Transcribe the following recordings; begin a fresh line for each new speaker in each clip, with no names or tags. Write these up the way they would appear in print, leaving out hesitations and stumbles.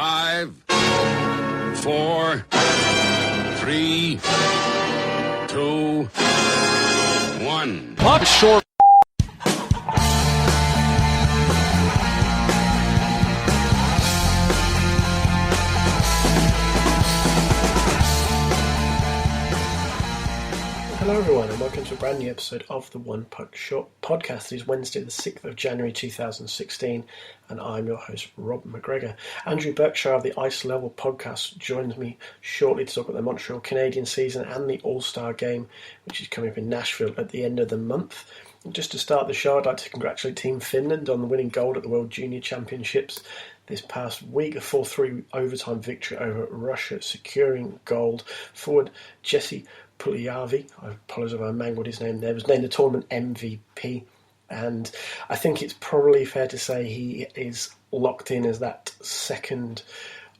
5, 4, 3, 2, 1.
Puck short.
Hello everyone and welcome to a brand new episode of the One Puck Short podcast. It is Wednesday the 6th of January 2016 and I'm your host Rob McGregor. Andrew Berkshire of the Ice Level podcast joins me shortly to talk about the Montreal Canadiens season and the All-Star game which is coming up in Nashville at the end of the month. And just to start the show, I'd like to congratulate Team Finland on winning gold at the World Junior Championships this past week, a 4-3 overtime victory over Russia, securing gold. Forward Jesse Puljujärvi, I apologise if I mangled his name there, was named the tournament MVP, and I think it's probably fair to say he is locked in as that second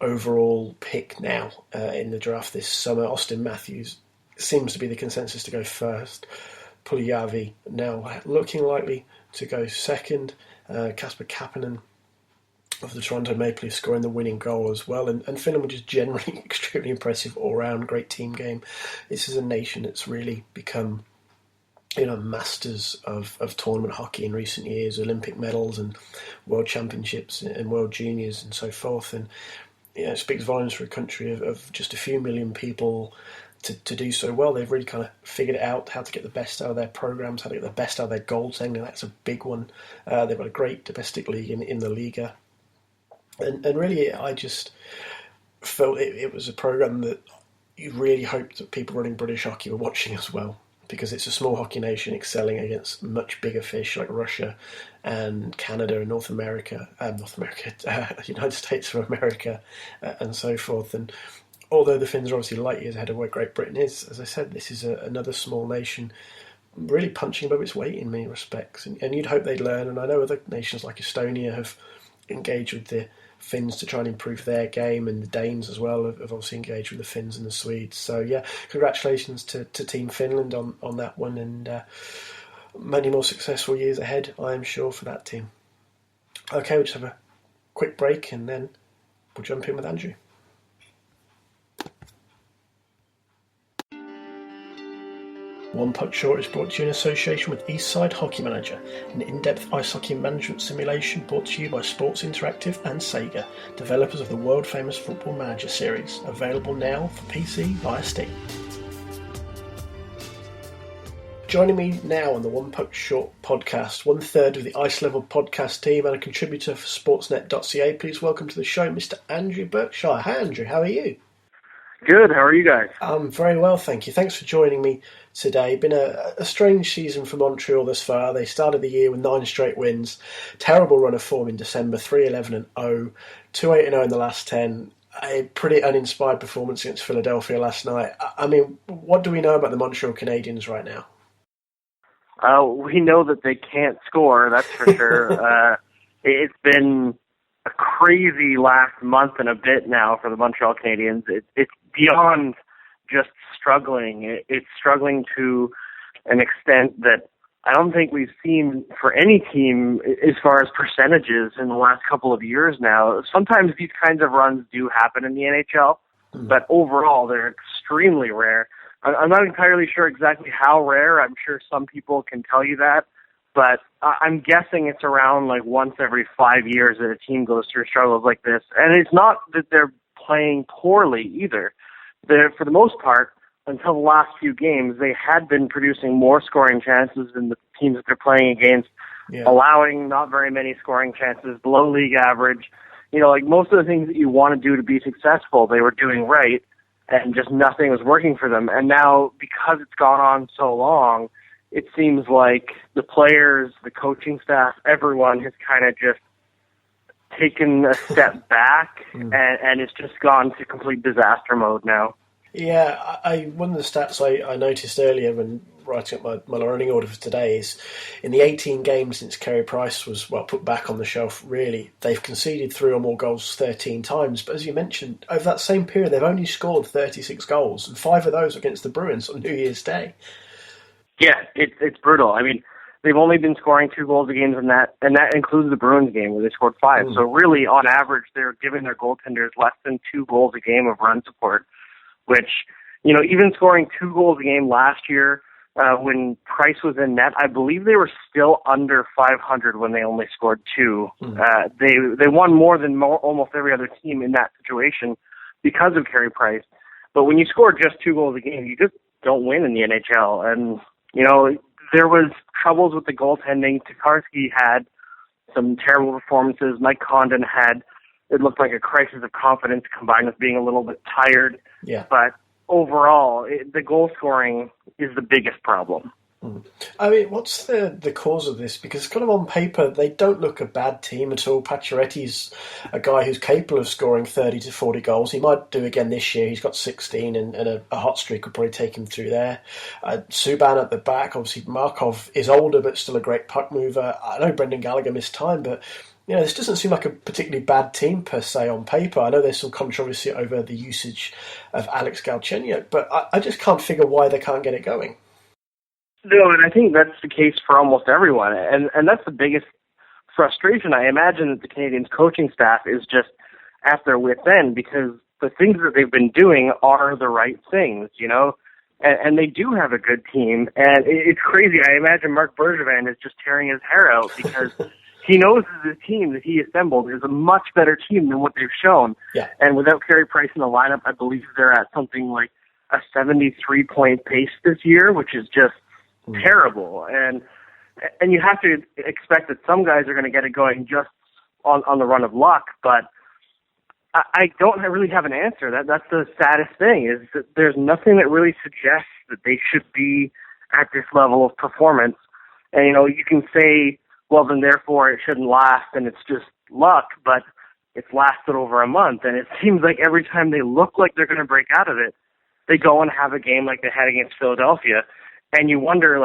overall pick now in the draft this summer. Austin Matthews seems to be the consensus to go first. Puljujärvi now looking likely to go second. Kasper Kapanen of the Toronto Maple Leafs scoring the winning goal as well, and Finland were just generally extremely impressive all round, great team game. This is a nation that's really become, masters of tournament hockey in recent years, Olympic medals and world championships and world juniors and so forth, and it speaks volumes for a country of just a few million people to do so well. They've really kind of figured it out how to get the best out of their programs, how to get the best out of their goaltending, and that's a big one. They've got a great domestic league in the Liga. And really, I just felt it was a program that you really hoped that people running British hockey were watching as well, because it's a small hockey nation excelling against much bigger fish like Russia and Canada and United States of America, and so forth. And although the Finns are obviously light years ahead of where Great Britain is, as I said, this is another small nation really punching above its weight in many respects. And you'd hope they'd learn. And I know other nations like Estonia have engaged with the Finns to try and improve their game, and the Danes as well have obviously engaged with the Finns and the Swedes. So yeah, congratulations to Team Finland on that one, and many more successful years ahead, I am sure, for that team. Okay, we'll just have a quick break and then we'll jump in with Andrew. One Puck Short is brought to you in association with Eastside Hockey Manager, an in-depth ice hockey management simulation brought to you by Sports Interactive and Sega, developers of the world-famous Football Manager series, available now for PC via Steam. Joining me now on the One Puck Short podcast, 1/3 of the Ice Level podcast team and a contributor for Sportsnet.ca, please welcome to the show Mr. Andrew Berkshire. Hi Andrew, how are you?
Good, how are you guys?
I'm very well, thank you. Thanks for joining me today. Been a strange season for Montreal thus far. They started the year with 9 straight wins, terrible run of form in December, 3-11-0, 2-8-0 in the last 10, a pretty uninspired performance against Philadelphia last night. I mean, what do we know about the Montreal Canadiens right now?
We know that they can't score, that's for sure. It's been a crazy last month and a bit now for the Montreal Canadiens. It's beyond just struggling. It's struggling to an extent that I don't think we've seen for any team as far as percentages in the last couple of years now. Sometimes these kinds of runs do happen in the NHL, but overall they're extremely rare. I'm not entirely sure exactly how rare. I'm sure some people can tell you that, but I'm guessing it's around like once every 5 years that a team goes through struggles like this. And it's not that they're playing poorly either. For the most part, until the last few games, they had been producing more scoring chances than the teams that they're playing against, allowing not very many scoring chances, below league average. Like most of the things that you want to do to be successful, they were doing right, and just nothing was working for them. And now, because it's gone on so long, it seems like the players, the coaching staff, everyone has kind of just taken a step back and it's just gone to complete disaster mode now.
Yeah, one of the stats I noticed earlier when writing up my running order for today is in the 18 games since Carey Price was put back on the shelf, really, they've conceded 3 or more goals 13 times. But as you mentioned, over that same period, they've only scored 36 goals, and 5 of those against the Bruins on New Year's Day.
Yeah, it's brutal. I mean, they've only been scoring 2 goals a game, and that includes the Bruins game where they scored 5. So really, on average, they're giving their goaltenders less than 2 goals a game of run support, which, even scoring 2 goals a game last year when Price was in net, I believe they were still under 500 when they only scored 2. They won more than almost every other team in that situation because of Carey Price. But when you score just 2 goals a game, you just don't win in the NHL. And, there was troubles with the goaltending. Tokarski had some terrible performances. Mike Condon it looked like a crisis of confidence combined with being a little bit tired.
Yeah.
But overall, the goal scoring is the biggest problem.
I mean, what's the cause of this? Because kind of on paper, they don't look a bad team at all. Pacioretty's a guy who's capable of scoring 30 to 40 goals. He might do again this year. He's got 16 and a hot streak will probably take him through there. Subban at the back. Obviously, Markov is older but still a great puck mover. I know Brendan Gallagher missed time, but this doesn't seem like a particularly bad team per se on paper. I know there's some controversy over the usage of Alex Galchenyuk, but I just can't figure why they can't get it going.
No, and I think that's the case for almost everyone. And that's the biggest frustration. I imagine that the Canadiens coaching staff is just at their wit's end because the things that they've been doing are the right things, and they do have a good team. And it's crazy. I imagine Marc Bergevin is just tearing his hair out because he knows that the team that he assembled is a much better team than what they've shown.
Yeah.
And without Carey Price in the lineup, I believe they're at something like a 73-point pace this year, which is just terrible. And you have to expect that some guys are going to get it going just on the run of luck, but I don't really have an answer. That's the saddest thing, is that there's nothing that really suggests that they should be at this level of performance. And, you can say, well, then therefore it shouldn't last and it's just luck, but it's lasted over a month. And it seems like every time they look like they're going to break out of it, they go and have a game like they had against Philadelphia. And you wonder,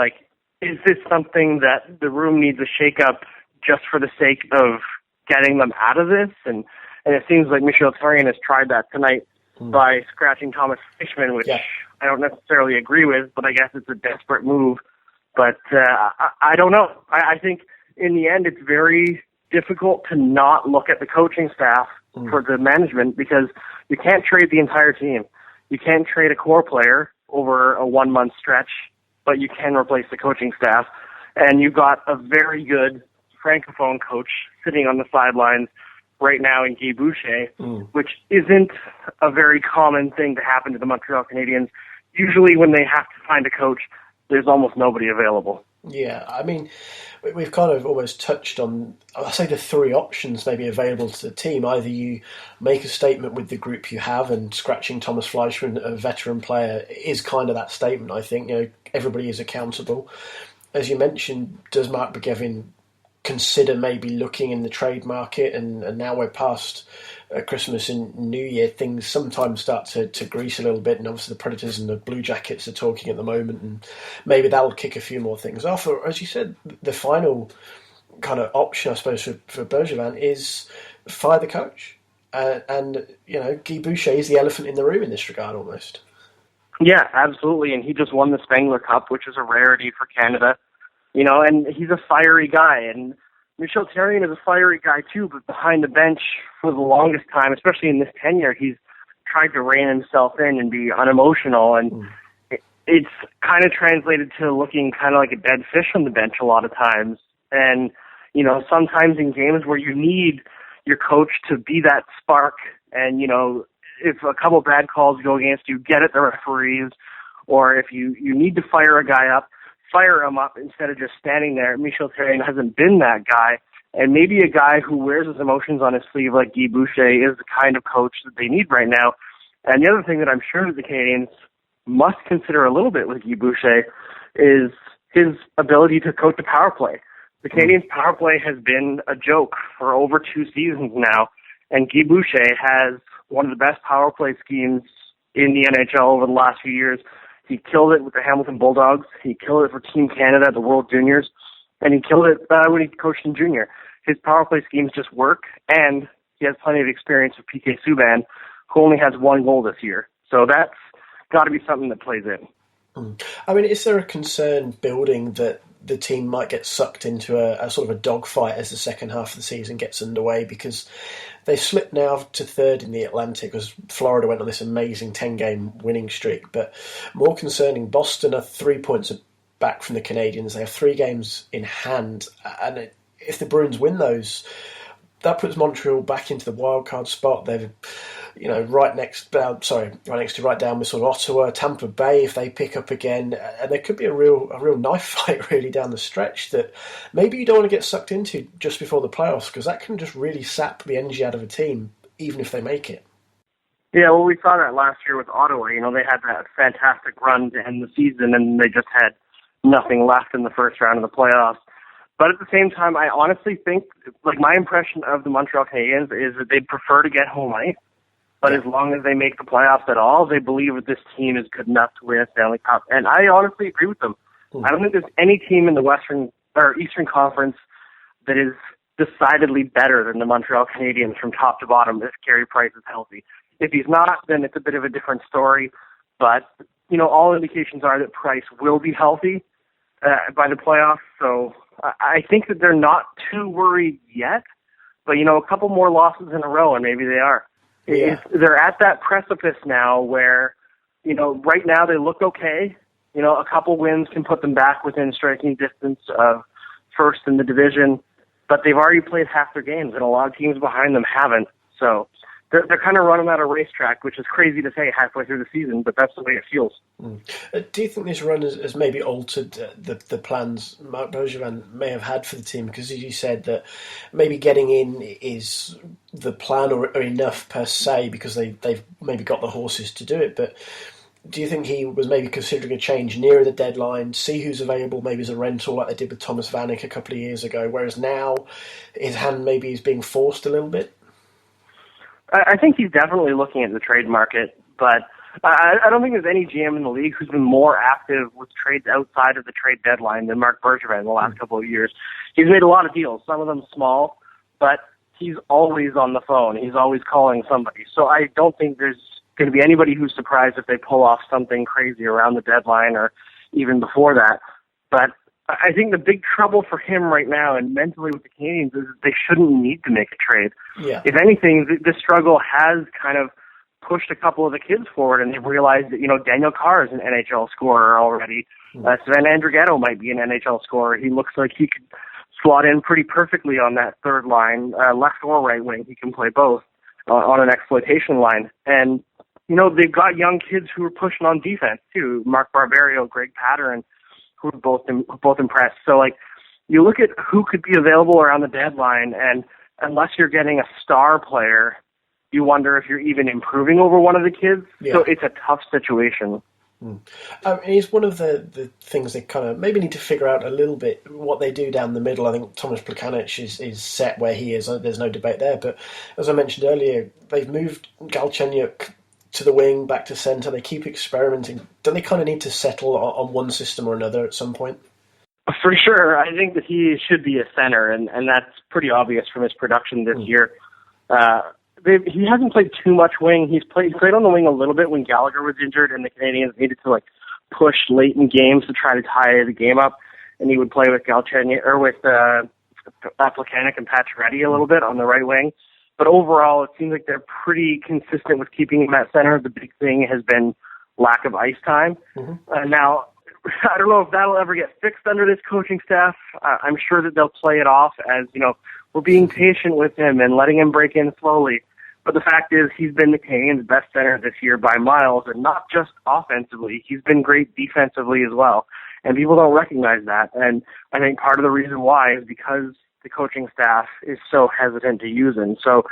is this something that the room needs a shake-up just for the sake of getting them out of this? And it seems like Michel Therrien has tried that tonight by scratching Thomas Fleischmann, which I don't necessarily agree with, but I guess it's a desperate move. But I don't know. I think in the end it's very difficult to not look at the coaching staff for the management because you can't trade the entire team. You can't trade a core player over a 1-month stretch, but you can replace the coaching staff. And you've got a very good francophone coach sitting on the sidelines right now in Guy Boucher, which isn't a very common thing to happen to the Montreal Canadiens. Usually when they have to find a coach, there's almost nobody available.
Yeah, I mean, we've kind of almost touched on, I say, the 3 options maybe available to the team. Either you make a statement with the group you have, and scratching Thomas Fleischmann, a veteran player, is kind of that statement, I think. Everybody is accountable. As you mentioned, does Mark Bergevin consider maybe looking in the trade market? And now we're past Christmas and New Year, things sometimes start to grease a little bit, and obviously the Predators and the Blue Jackets are talking at the moment, and maybe that'll kick a few more things off. Or, as you said, the final kind of option, I suppose, for Bergevin is fire the coach. And Guy Boucher is the elephant in the room in this regard, almost.
Yeah, absolutely, and he just won the Spengler Cup, which is a rarity for Canada. And he's a fiery guy, and Michel Therrien is a fiery guy too, but behind the bench for the longest time, especially in this tenure, he's tried to rein himself in and be unemotional, and it's kind of translated to looking kind of like a dead fish on the bench a lot of times. And, sometimes in games where you need your coach to be that spark, and, if a couple bad calls go against you, get at the referees, or if you need to fire a guy up, fire him up instead of just standing there. Michel Therrien hasn't been that guy, and maybe a guy who wears his emotions on his sleeve like Guy Boucher is the kind of coach that they need right now. And the other thing that I'm sure that the Canadiens must consider a little bit with Guy Boucher is his ability to coach the power play. The Canadiens' power play has been a joke for over 2 seasons now, and Guy Boucher has one of the best power play schemes in the NHL over the last few years. He killed it with the Hamilton Bulldogs. He killed it for Team Canada at the World Juniors. And he killed it when he coached in junior. His power play schemes just work, and he has plenty of experience with PK Subban, who only has 1 goal this year. So that's got to be something that plays in.
I mean, is there a concern building that the team might get sucked into a sort of a dogfight as the second half of the season gets underway, because they slipped now to third in the Atlantic as Florida went on this amazing 10-game winning streak. But more concerning, Boston are 3 points back from the Canadiens. They have 3 games in hand, and if the Bruins win those, that puts Montreal back into the wildcard spot. They're, right down with sort of Ottawa, Tampa Bay if they pick up again, and there could be a real knife fight really down the stretch that maybe you don't want to get sucked into just before the playoffs, because that can just really sap the energy out of a team, even if they make it.
Yeah, well, we saw that last year with Ottawa. They had that fantastic run to end the season, and they just had nothing left in the first round of the playoffs. But at the same time, I honestly think, my impression of the Montreal Canadiens is that they'd prefer to get home ice. But as long as they make the playoffs at all, they believe that this team is good enough to win a Stanley Cup. And I honestly agree with them. I don't think there's any team in the Western or Eastern Conference that is decidedly better than the Montreal Canadiens from top to bottom if Carey Price is healthy. If he's not, then it's a bit of a different story. But, all indications are that Price will be healthy by the playoffs. So I think that they're not too worried yet. But, a couple more losses in a row, and maybe they are.
Yeah.
They're at that precipice now where, right now they look okay. A couple wins can put them back within striking distance of first in the division, but they've already played half their games, and a lot of teams behind them haven't. So they're kind of running out of racetrack, which is crazy to say halfway through the season, but that's the way it feels.
Do you think this run has maybe altered the plans Marc Bergevin may have had for the team? Because you said that maybe getting in is the plan or enough per se, because they've maybe got the horses to do it. But do you think he was maybe considering a change nearer the deadline, see who's available maybe as a rental like they did with Thomas Vanek a couple of years ago, whereas now his hand maybe is being forced a little bit?
I think he's definitely looking at the trade market, but I don't think there's any GM in the league who's been more active with trades outside of the trade deadline than Marc Bergevin in the last couple of years. He's made a lot of deals, some of them small, but he's always on the phone. He's always calling somebody. So I don't think there's going to be anybody who's surprised if they pull off something crazy around the deadline or even before that. But I think the big trouble for him right now and mentally with the Canadiens is that they shouldn't need to make a trade.
Yeah.
If anything, the struggle has kind of pushed a couple of the kids forward, and they've realized that, Daniel Carr is an NHL scorer already. Sven Andrighetto might be an NHL scorer. He looks like he could slot in pretty perfectly on that third line, left or right wing. He can play both on an exploitation line. And, they've got young kids who are pushing on defense, too. Mark Barberio, Greg Patterson, who are both impressed. So, you look at who could be available around the deadline, and unless you're getting a star player, you wonder if you're even improving over one of the kids. Yeah. So it's a tough situation.
It's one of the things they kind of maybe need to figure out a little bit what they do down the middle. I think Tomas Plekanec is set where he is. There's no debate there. But as I mentioned earlier, they've moved Galchenyuk to the wing, back to centre. They keep experimenting. Don't they kind of need to settle on one system or another at some point?
For sure. I think that he should be a center, and that's pretty obvious from his production this year. He hasn't played too much wing. He played on the wing a little bit when Gallagher was injured, and the Canadiens needed to push late in games to try to tie the game up. And he would play with Galchenyuk or with Plekanec and Pacioretty a little bit on the right wing. But overall, it seems like they're pretty consistent with keeping him at center. The big thing has been lack of ice time. Now, I don't know if that'll ever get fixed under this coaching staff. I'm sure that they'll play it off as, we're being patient with him and letting him break in slowly. But the fact is, he's been the Canadiens' best center this year by miles, and not just offensively. He's been great defensively as well. And people don't recognize that. And I think part of the reason why is because the coaching staff is so hesitant to use him. So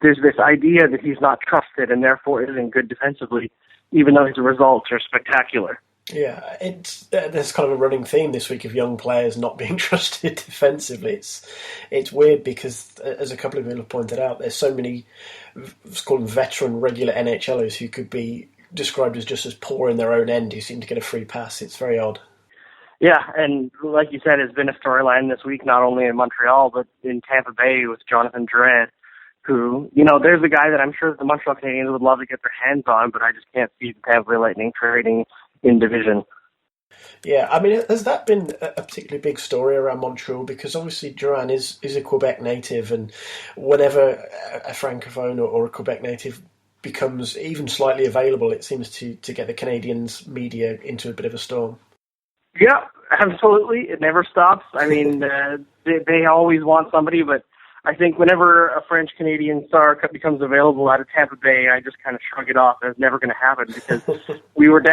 there's this idea that he's not trusted and therefore isn't good defensively, even though his results are spectacular.
Yeah, there's kind of a running theme this week of young players not being trusted defensively. It's weird because, as a couple of people have pointed out, there's so many, let's call them veteran, regular NHLers who could be described as just as poor in their own end who seem to get a free pass. It's very odd.
Yeah, and like you said, it's been a storyline this week, not only in Montreal, but in Tampa Bay with Jonathan Drouin, who, there's a guy that I'm sure the Montreal Canadiens would love to get their hands on, but I just can't see the Tampa Bay Lightning trading in division.
Yeah, I mean, has that been a particularly big story around Montreal? Because obviously Duran is a Quebec native, and whenever a Francophone or a Quebec native becomes even slightly available, it seems to get the Canadiens media into a bit of a storm.
Yeah, absolutely. It never stops. I mean, they always want somebody, but I think whenever a French Canadian star becomes available out of Tampa Bay, I just kind of shrug it off. It's never going to happen because we went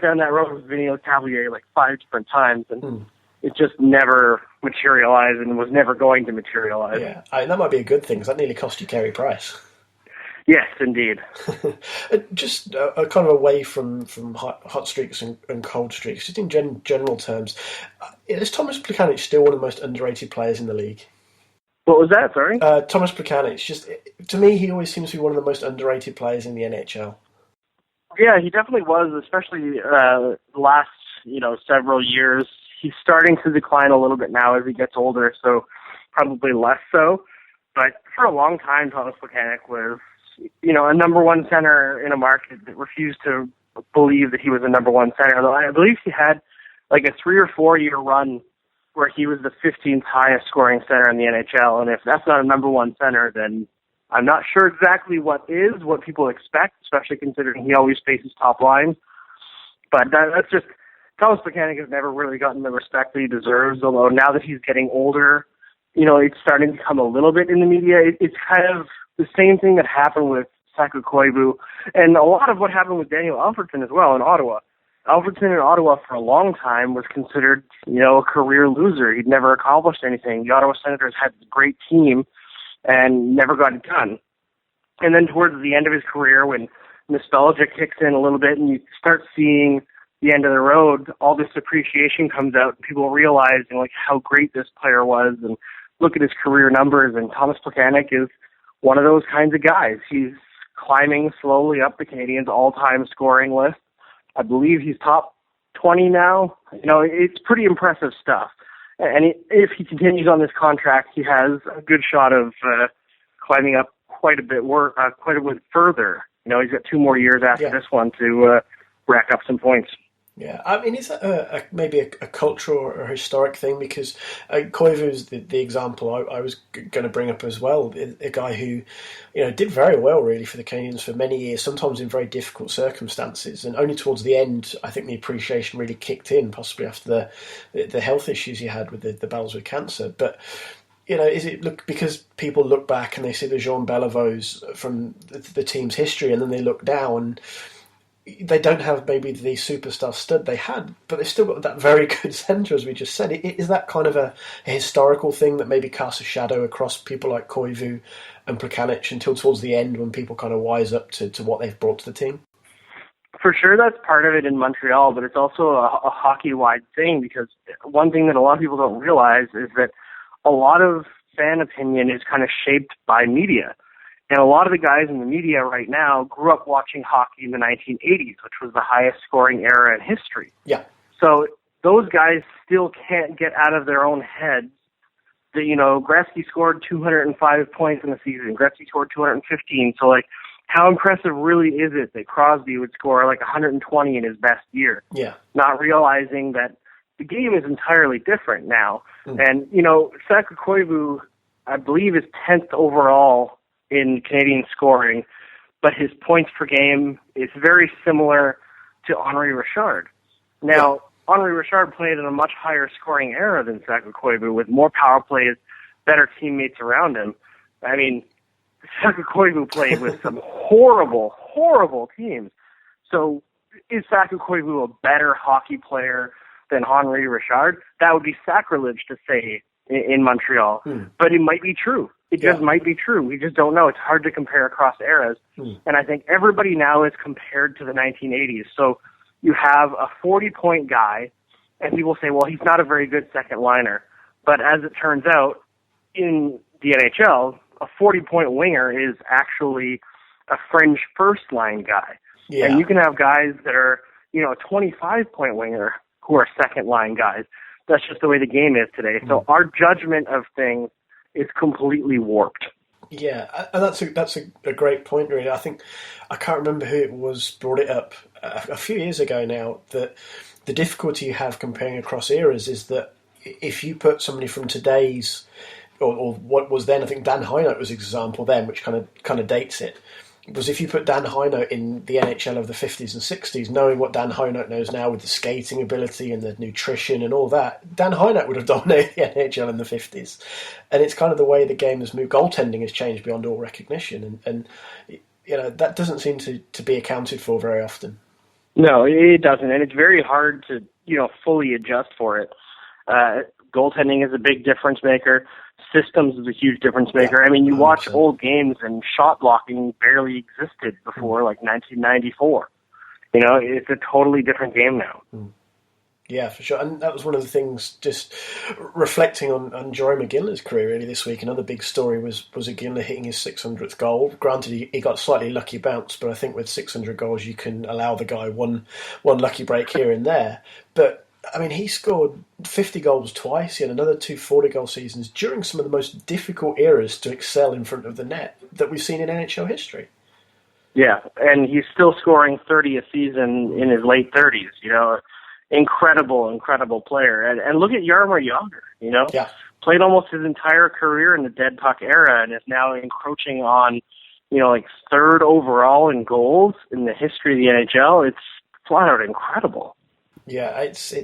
down that road with Vinny Lecavalier like 5 different times, and it just never materialized and was never going to materialize.
Yeah, that might be a good thing because that nearly cost you Carey Price.
Yes, indeed.
Just kind of away from hot streaks and cold streaks, just in general terms, is Tomas Plekanec still one of the most underrated players in the league?
What was that? Sorry?
Tomas Plekanec. To me, he always seems to be one of the most underrated players in the NHL.
Yeah, he definitely was, especially the last several years. He's starting to decline a little bit now as he gets older, so probably less so. But for a long time, Tomas Plekanec was, a number one center in a market that refused to believe that he was a number one center. I believe he had like a 3 or 4 year run where he was the 15th highest scoring center in the NHL. And if that's not a number one center, then I'm not sure exactly what people expect, especially considering he always faces top lines. But that's just, Tomas Plekanec has never really gotten the respect that he deserves, although now that he's getting older, it's starting to come a little bit in the media. It's kind of the same thing that happened with Saku Koivu, and a lot of what happened with Daniel Alfredson as well in Ottawa. Alfredson in Ottawa for a long time was considered, a career loser. He'd never accomplished anything. The Ottawa Senators had a great team and never got it done. And then towards the end of his career, when nostalgia kicks in a little bit and you start seeing the end of the road, all this appreciation comes out. And people realize, how great this player was, and look at his career numbers. And Tomas Plekanec is one of those kinds of guys. He's climbing slowly up the Canadiens' all-time scoring list. I believe he's top 20 now. It's pretty impressive stuff. And if he continues on this contract, he has a good shot of climbing up quite a bit further. He's got 2 more years after this one to rack up some points.
Yeah, I mean, is that maybe a cultural or historic thing? Because Koivu is the example I was going to bring up as well. A guy who, did very well really for the Canadiens for many years, sometimes in very difficult circumstances, and only towards the end, I think the appreciation really kicked in, possibly after the health issues he had with the battles with cancer. But is it because people look back and they see the Jean Beliveaus from the team's history, and then they look down. They don't have maybe the superstar stud they had, but they've still got that very good centre, as we just said. Is that kind of a historical thing that maybe casts a shadow across people like Koivu and Plekanec until towards the end when people kind of wise up to what they've brought to the team?
For sure, that's part of it in Montreal, but it's also a hockey-wide thing, because one thing that a lot of people don't realize is that a lot of fan opinion is kind of shaped by media. And a lot of the guys in the media right now grew up watching hockey in the 1980s, which was the highest scoring era in history.
Yeah.
So those guys still can't get out of their own heads that, Gretzky scored 205 points in the season. Gretzky scored 215. So, how impressive really is it that Crosby would score 120 in his best year?
Yeah. Not
realizing that the game is entirely different now. And, Saku Koivu, I believe, is 10th overall in Canadian scoring, but his points per game is very similar to Henri Richard. Now, Henri Richard played in a much higher scoring era than Saku Koivu, with more power plays, better teammates around him. I mean, Saku Koivu played with some horrible, horrible teams. So is Saku Koivu a better hockey player than Henri Richard? That would be sacrilege to say in Montreal, but it might be true. It just might be true. We just don't know. It's hard to compare across eras. And I think everybody now is compared to the 1980s. So you have a 40-point guy, and people say, well, he's not a very good second liner. But as it turns out, in the NHL, a 40-point winger is actually a fringe first-line guy. Yeah. And you can have guys that are, a 25-point winger who are second-line guys. That's just the way the game is today. So our judgment of things is completely warped.
Yeah, and that's a great point, really. I think I can't remember who it was brought it up a few years ago now, that the difficulty you have comparing across eras is that if you put somebody from today's or what was then, I think Dan Heinold was an example then, which kind of dates it. Was if you put Dan Heinold in the NHL of the 50s and 60s, knowing what Dan Heinold knows now with the skating ability and the nutrition and all that, Dan Heinold would have dominated the NHL in the 50s. And it's kind of the way the game has moved. Goaltending has changed beyond all recognition. And that doesn't seem to be accounted for very often.
No, it doesn't. And it's very hard to, fully adjust for it. Goaltending is a big difference maker. Systems is a huge difference maker. I mean, you watch old games and shot blocking barely existed before, like 1994. It's a totally different game now.
Yeah, for sure. And that was one of the things, just reflecting on Joey McGinley's career really this week. Another big story was McGinley hitting his 600th goal. Granted, he got a slightly lucky bounce, but I think with 600 goals, you can allow the guy one lucky break here and there. But I mean, he scored 50 goals twice. He had another 2 40-goal seasons during some of the most difficult eras to excel in front of the net that we've seen in NHL history. Yeah,
and he's still scoring 30 a season in his late 30s, Incredible player. And look at Jaromir Jagr,
Yeah.
Played almost his entire career in the dead puck era and is now encroaching on, third overall in goals in the history of the NHL. It's flat out incredible.
Yeah, it's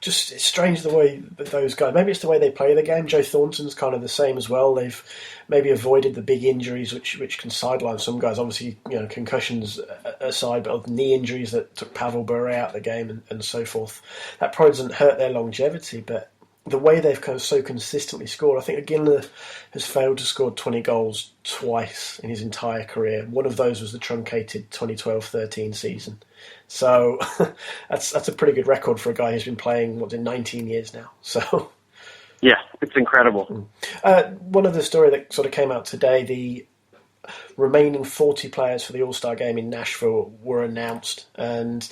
strange the way that those guys. Maybe it's the way they play the game. Joe Thornton's kind of the same as well. They've maybe avoided the big injuries, which can sideline some guys. Obviously, concussions aside, but knee injuries that took Pavel Bure out of the game and so forth. That probably doesn't hurt their longevity, but the way they've kind of so consistently scored. I think Iginla has failed to score 20 goals twice in his entire career. One of those was the truncated 2012-13 season. So that's a pretty good record for a guy who's been playing 19 years now. So
yeah, it's incredible.
One other story that sort of came out today: the remaining 40 players for the All-Star game in Nashville were announced, and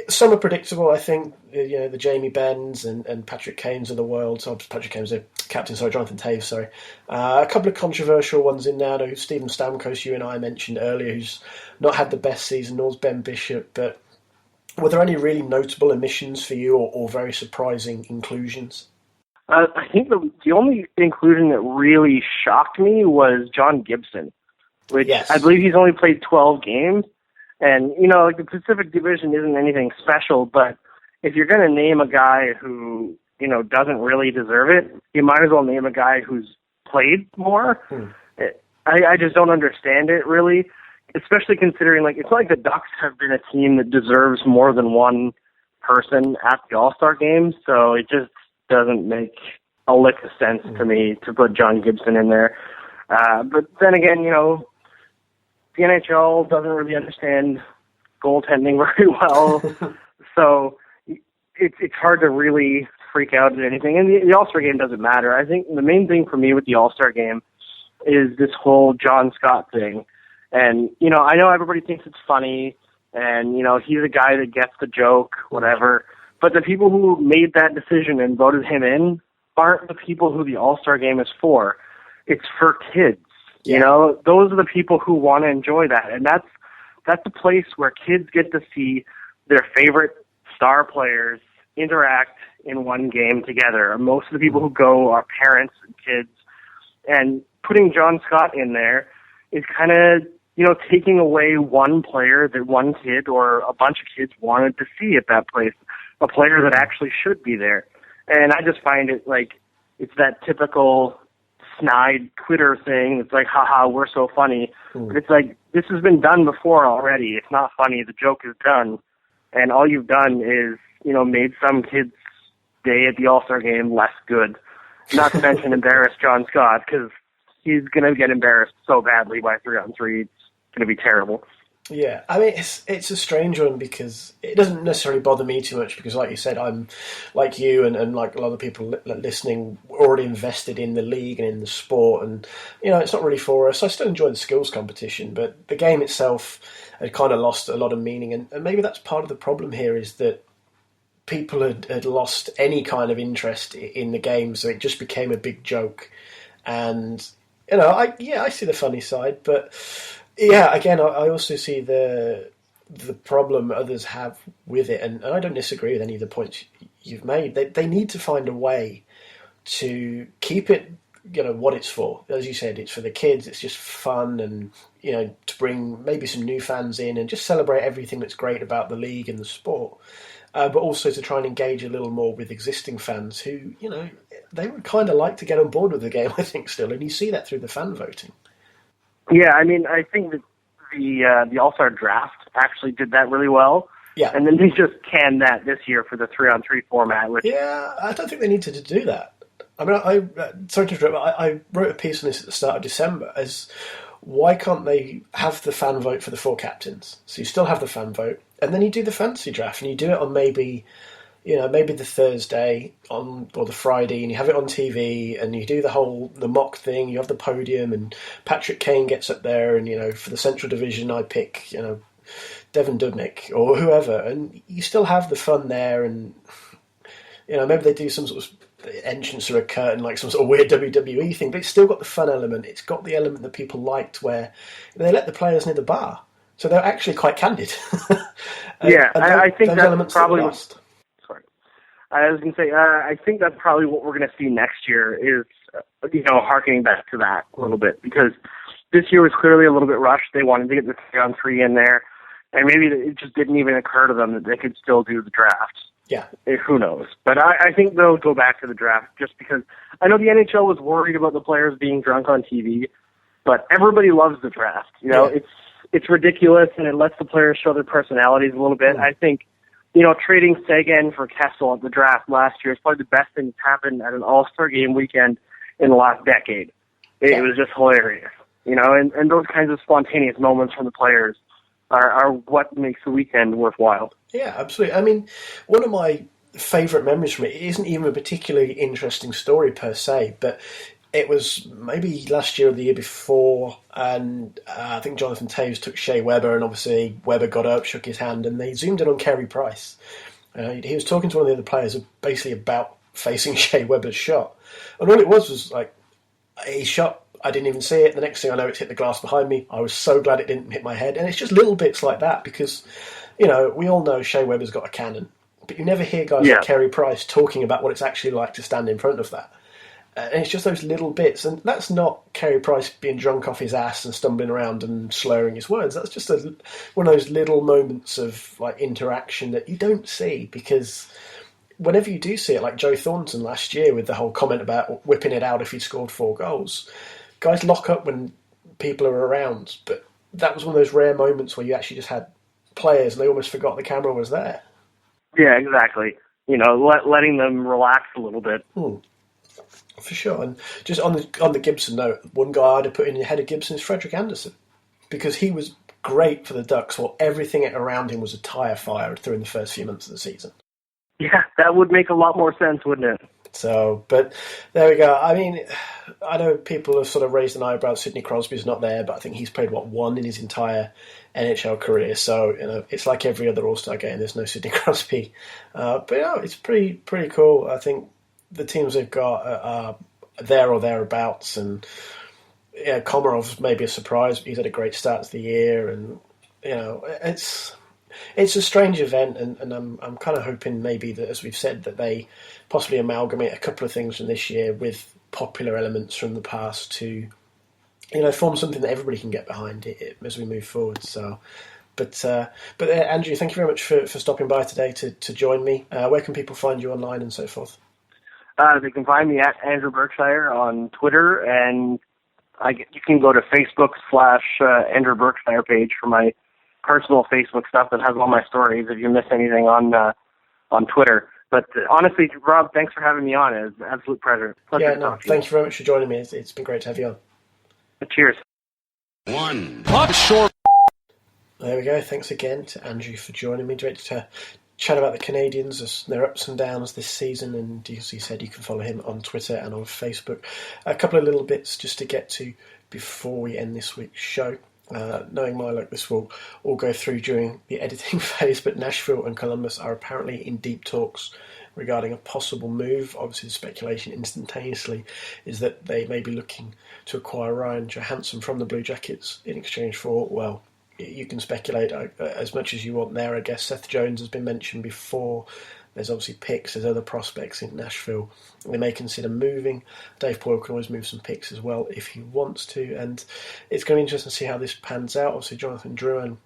some are predictable. I think the Jamie Benns and Patrick Kanes of the world. So Patrick Kane's the captain. Jonathan Taves. A couple of controversial ones in there. I know Stephen Stamkos, you and I mentioned earlier, who's not had the best season, nor's Ben Bishop. But were there any really notable omissions for you, or very surprising inclusions?
I think the only inclusion that really shocked me was John Gibson, which I believe he's only played 12 games. And, the Pacific Division isn't anything special, but if you're going to name a guy who, doesn't really deserve it, you might as well name a guy who's played more. I just don't understand it, really, especially considering, it's not like the Ducks have been a team that deserves more than one person at the All-Star game, so it just doesn't make a lick of sense to me to put John Gibson in there. But then again, the NHL doesn't really understand goaltending very well, so it's hard to really freak out at anything. And the All-Star game doesn't matter. I think the main thing for me with the All-Star game is this whole John Scott thing. And, I know everybody thinks it's funny, and, he's a guy that gets the joke, whatever. But the people who made that decision and voted him in aren't the people who the All-Star game is for. It's for kids. Those are the people who want to enjoy that. And that's a place where kids get to see their favorite star players interact in one game together. Most of the people who go are parents and kids. And putting John Scott in there is kind of, taking away one player that one kid or a bunch of kids wanted to see at that place, a player that actually should be there. And I just find it it's that typical snide Twitter thing. It's like, haha, we're so funny. But it's this has been done before already. It's not funny. The joke is done. And all you've done is, made some kid's day at the All-Star game less good. Not to mention embarrass John Scott, because he's going to get embarrassed so badly by 3-on-3. It's going to be terrible.
Yeah, I mean, it's a strange one because it doesn't necessarily bother me too much because, like you said, I'm like you and like a lot of people listening, already invested in the league and in the sport, and it's not really for us. I still enjoy the skills competition, but the game itself had kind of lost a lot of meaning, and maybe that's part of the problem here is that people had lost any kind of interest in the game, so it just became a big joke, and I see the funny side, but yeah, again, I also see the problem others have with it, and I don't disagree with any of the points you've made. They need to find a way to keep it, what it's for. As you said, it's for the kids. It's just fun, and to bring maybe some new fans in and just celebrate everything that's great about the league and the sport. But also to try and engage a little more with existing fans who, they would kind of like to get on board with the game, I think, still. And you see that through the fan voting.
Yeah, I mean, I think that the All-Star Draft actually did that really well.
Yeah.
And then they just canned that this year for the 3-on-3 format.
Yeah, I don't think they needed to do that. I mean, sorry to interrupt, I wrote a piece on this at the start of December as why can't they have the fan vote for the 4 captains? So you still have the fan vote, and then you do the fantasy draft, and you do it on maybe the Thursday or the Friday, and you have it on TV, and you do the mock thing. You have the podium, and Patrick Kane gets up there, and for the Central Division, I pick Devin Dubnyk or whoever, and you still have the fun there, and maybe they do some sort of entrance or a curtain, like some sort of weird WWE thing, but it's still got the fun element. It's got the element that people liked, where they let the players near the bar, so they're actually quite candid.
I think
that's
probably. Sorry, I was going to say I think that's probably what we're going to see next year is harkening back to that a little bit, because this year was clearly a little bit rushed. They wanted to get the 3-on-3 in there, and maybe it just didn't even occur to them that they could still do the draft.
Yeah.
Who knows? But I think they'll go back to the draft just because I know the NHL was worried about the players being drunk on TV, but everybody loves the draft. It's ridiculous, and it lets the players show their personalities a little bit. I think, trading Sagan for Kessel at the draft last year is probably the best thing that's happened at an All-Star game weekend in the last decade. It was just hilarious, and those kinds of spontaneous moments from the players are what makes the weekend worthwhile.
Yeah, absolutely. I mean, one of my favourite memories from it isn't even a particularly interesting story per se, but it was maybe last year or the year before, and I think Jonathan Toews took Shea Weber, and obviously Weber got up, shook his hand, and they zoomed in on Carey Price. He was talking to one of the other players basically about facing Shea Weber's shot, and all it was like, he shot, I didn't even see it. The next thing I know, it's hit the glass behind me. I was so glad it didn't hit my head. And it's just little bits like that because, we all know Shea Weber's got a cannon. But you never hear guys like Carey Price talking about what it's actually like to stand in front of that. And it's just those little bits. And that's not Carey Price being drunk off his ass and stumbling around and slurring his words. That's just one of those little moments of interaction that you don't see because whenever you do see it, like Joe Thornton last year with the whole comment about whipping it out if he'd scored 4 goals, guys lock up when people are around, but that was one of those rare moments where you actually just had players and they almost forgot the camera was there.
Yeah, exactly. Letting them relax a little bit.
For sure. And just on the Gibson note, one guy I'd have put in the head of Gibson is Frederick Anderson, because he was great for the Ducks while everything around him was a tyre fire through in the first few months of the season.
Yeah, that would make a lot more sense, wouldn't it?
So, but there we go. I mean, I know people have sort of raised an eyebrow. Sidney Crosby's not there, but I think he's played, one in his entire NHL career. So, it's like every other All-Star game. There's no Sidney Crosby. But, it's pretty cool. I think the teams they've got are there or thereabouts. And, Komarov's maybe a surprise, but he's had a great start to the year. And, it's a strange event, and I'm kind of hoping maybe that, as we've said, that they possibly amalgamate a couple of things from this year with popular elements from the past to, form something that everybody can get behind it as we move forward. So, but Andrew, thank you very much for stopping by today to join me. Where can people find you online and so forth?
They can find me at Andrew Berkshire on Twitter, and you can go to Facebook/Andrew Berkshire page for my personal Facebook stuff that has all my stories if you miss anything on Twitter. But honestly, Rob, thanks for having me on. It's an absolute pleasure.
Thank you very much for joining me. It's been great to have you on.
Cheers.
One.
Short. There we go. Thanks again to Andrew for joining me. Great to chat about the Canadiens, their ups and downs this season. And as he said, you can follow him on Twitter and on Facebook. A couple of little bits just to get to before we end this week's show. Knowing my luck, this will all go through during the editing phase, but Nashville and Columbus are apparently in deep talks regarding a possible move. Obviously, the speculation instantaneously is that they may be looking to acquire Ryan Johansson from the Blue Jackets in exchange for, well, you can speculate as much as you want there. I guess Seth Jones has been mentioned before. There's obviously picks, there's other prospects in Nashville. They may consider moving. Dave Poyle can always move some picks as well if he wants to. And it's going to be interesting to see how this pans out. Obviously, Jonathan Drouin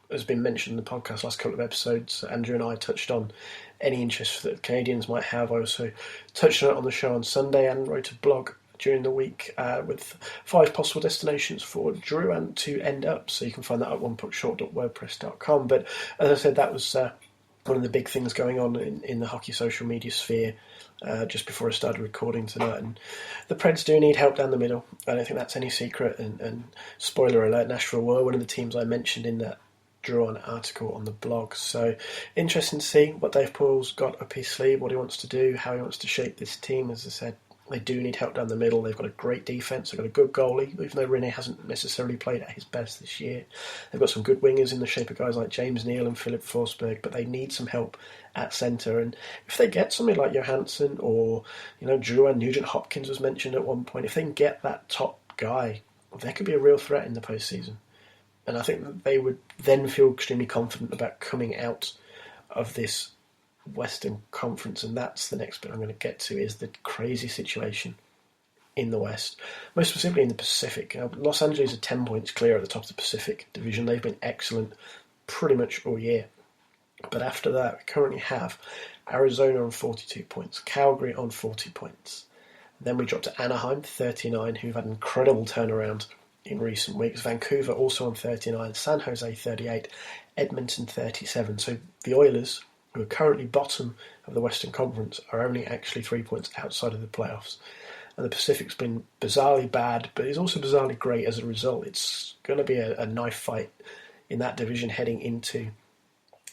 has been mentioned in the podcast last couple of episodes. Andrew and I touched on any interest that Canadiens might have. I also touched on it on the show on Sunday and wrote a blog during the week with 5 possible destinations for Drouin to end up. So you can find that at onepuckshort.wordpress.com. But as I said, that was one of the big things going on in the hockey social media sphere just before I started recording tonight. And the Preds do need help down the middle. I don't think that's any secret. And spoiler alert, Nashville were one of the teams I mentioned in that Drouin article on the blog. So interesting to see what Dave Poyle's got up his sleeve, what he wants to do, how he wants to shape this team. As I said, they do need help down the middle. They've got a great defence. They've got a good goalie, even though Rene hasn't necessarily played at his best this year. They've got some good wingers in the shape of guys like James Neal and Philip Forsberg, but they need some help at centre. And if they get somebody like Johansson or, Drouin, Nugent Hopkins was mentioned at one point, if they can get that top guy, there could be a real threat in the postseason. And I think that they would then feel extremely confident about coming out of this Western Conference, and that's the next bit I'm going to get to, is the crazy situation in the West, most specifically in the Pacific. Los Angeles are 10 points clear at the top of the Pacific Division. They've been excellent pretty much all year. But after that, we currently have Arizona on 42 points, Calgary on 40 points. Then we drop to Anaheim, 39, who've had an incredible turnaround in recent weeks. Vancouver also on 39, San Jose 38, Edmonton 37. So the Oilers, who are currently bottom of the Western Conference, are only actually 3 points outside of the playoffs. And the Pacific's been bizarrely bad, but it's also bizarrely great as a result. It's going to be a knife fight in that division heading into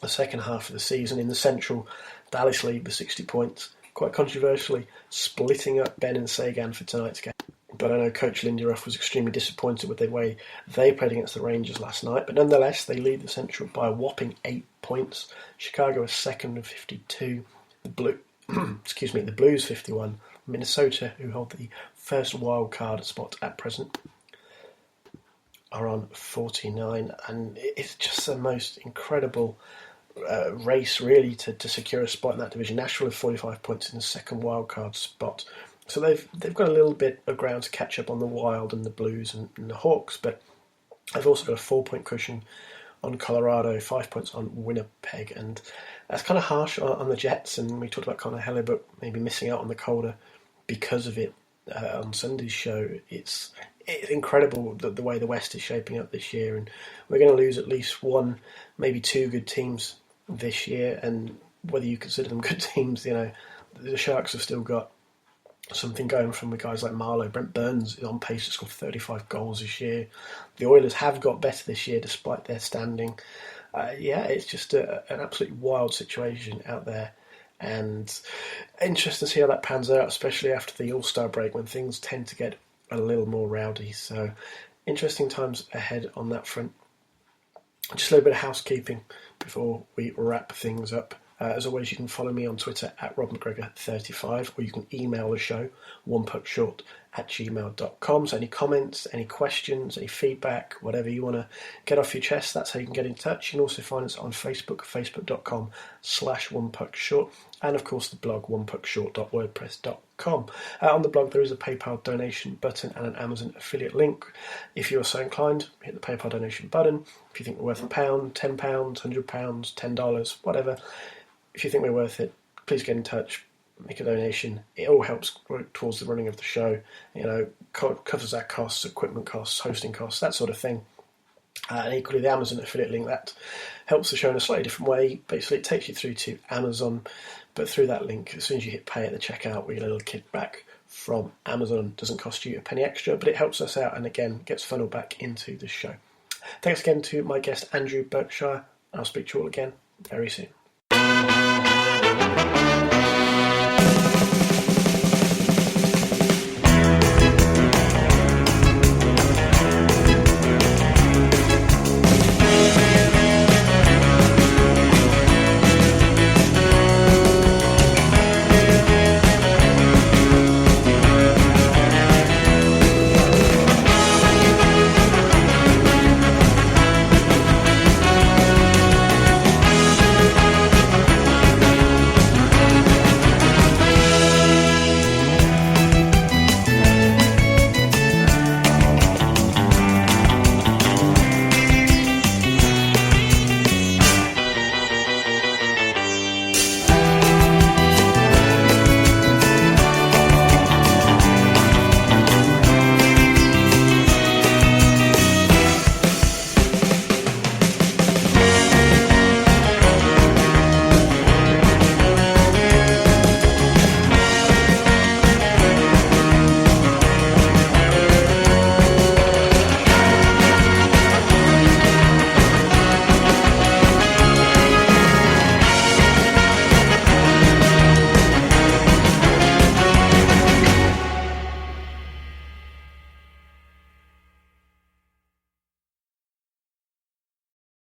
the second half of the season. In the Central, Dallas lead with 60 points, quite controversially splitting up Ben and Sagan for tonight's game. But I know Coach Lindy Ruff was extremely disappointed with the way they played against the Rangers last night. But nonetheless, they lead the Central by a whopping 8 points. Chicago is second with 52. The Blues 51. Minnesota, who hold the first wild card spot at present, are on 49. And it's just the most incredible race, really, to secure a spot in that division. Nashville have 45 points in the second wild card spot. So they've got a little bit of ground to catch up on the Wild and the Blues and the Hawks, but they've also got a 4-point cushion on Colorado, 5 points on Winnipeg, and that's kind of harsh on the Jets. And we talked about Connor Hellebuck maybe missing out on the Calder because of it on Sunday's show. It's incredible the way the West is shaping up this year, and we're going to lose at least one, maybe 2 good teams this year. And whether you consider them good teams, the Sharks have still got something going from the guys like Marlowe. Brent Burns is on pace to score 35 goals this year. The Oilers have got better this year despite their standing. It's just an absolutely wild situation out there. And interesting to see how that pans out, especially after the All-Star break when things tend to get a little more rowdy. So interesting times ahead on that front. Just a little bit of housekeeping before we wrap things up. As always, you can follow me on Twitter at RobMcGregor35, or you can email the show, onepuckshort@gmail.com. So any comments, any questions, any feedback, whatever you want to get off your chest, that's how you can get in touch. You can also find us on Facebook, facebook.com/onepuckshort, and of course the blog, onepuckshort.wordpress.com. On the blog, there is a PayPal donation button and an Amazon affiliate link. If you're so inclined, hit the PayPal donation button. If you think we're worth £1, £10, £100, $10, whatever, if you think we're worth it, please get in touch, make a donation. It all helps towards the running of the show. Covers our costs, equipment costs, hosting costs, that sort of thing. And equally, the Amazon affiliate link, that helps the show in a slightly different way. Basically, it takes you through to Amazon, but through that link, as soon as you hit pay at the checkout, we get a little kickback from Amazon. It doesn't cost you a penny extra, but it helps us out and, again, gets funneled back into the show. Thanks again to my guest, Andrew Berkshire. I'll speak to you all again very soon.